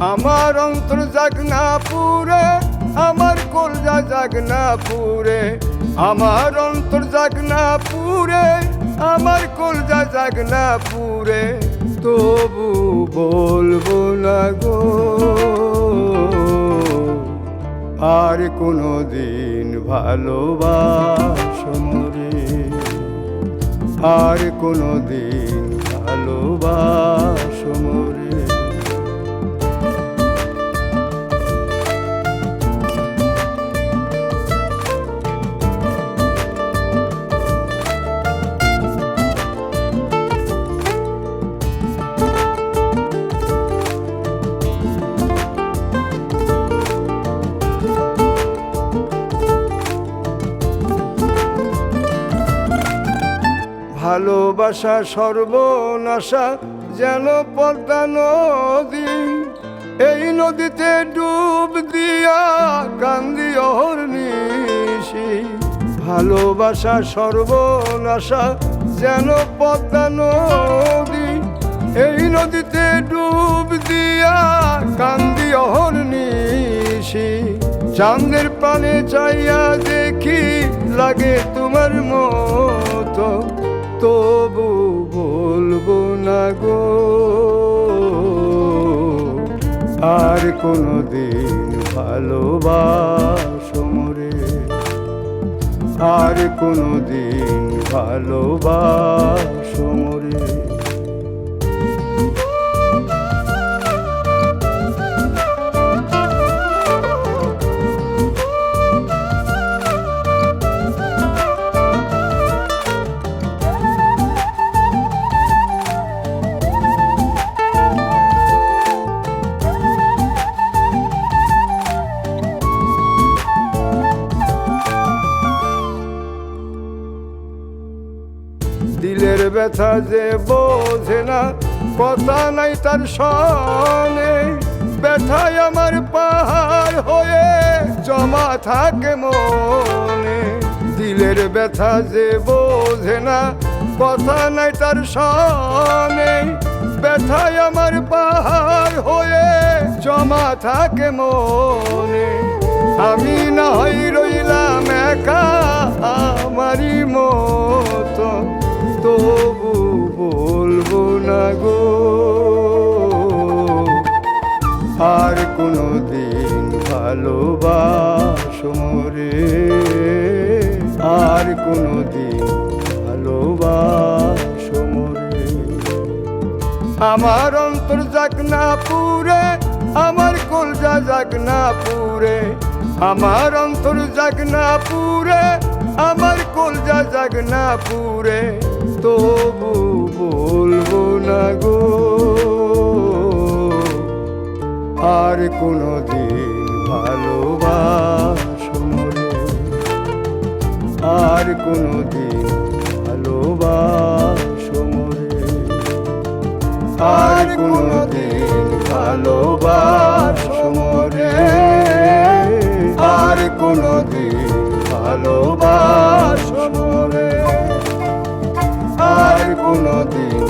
আমার অন্তর জাগ না পুরে, আমার কলজা জাগ না পুরে, আমার অন্তর জাগ না পুরে, আমার কলজা জাগ না পুরে, তবু বলবো না গো আর কোনো দিন ভালোবাসো মোরে, আর কোনো দিন ভালোবাসো মোরে। ভালোবাসা সর্বনাশা যেন পদ্মা নদী, এই নদীতে ডুব দিয়া কান্দি অহর্নিশি। ভালোবাসা সর্বনাশা যেন পদ্মা নদী, এই নদীতে ডুব দিয়া কান্দি অহর্নিশি। চাঁদের প্রাণে চাইয়া দেখি লাগে তোমার মতো, তবু বলবো না গো আর কোনো দিন ভালোবাসো মোরে, আর কোনো দিন ভালোবাসো মোরে। দিলের ব্যথা যে বোঝে না, কথা নাই তার সনে, ব্যথায় আমার পাহাড় হয়ে জমা থাকে মনে। দিলের ব্যথা যে বোঝে না, কথা নাই তার সনে, ব্যথায় আমার পাহাড় হয়ে জমা থাকে মনে। আমি না হয় রইলাম একা আমারই মতো, তবু বলবো না গো আর কোনো দিন ভালোবাসো মোরে, আর কোনো দিন ভালোবাসো মোরে। আমার অন্তর জাগ না পুরে, আমার কলজা জাগ না পুরে, আমার অন্তর জাগ না পুরে, আমার কলজা জাগ না পুরে, তবু বলবো না গো আর কোনো দিন ভালোবাসো মোরে, আর কোনো দিন ভালোবাসো মোরে, আর কোনো দিন ভালোবাসো মোরে, আর কোনো দিন ভালোবাসো মোরে, আর কোনো দিন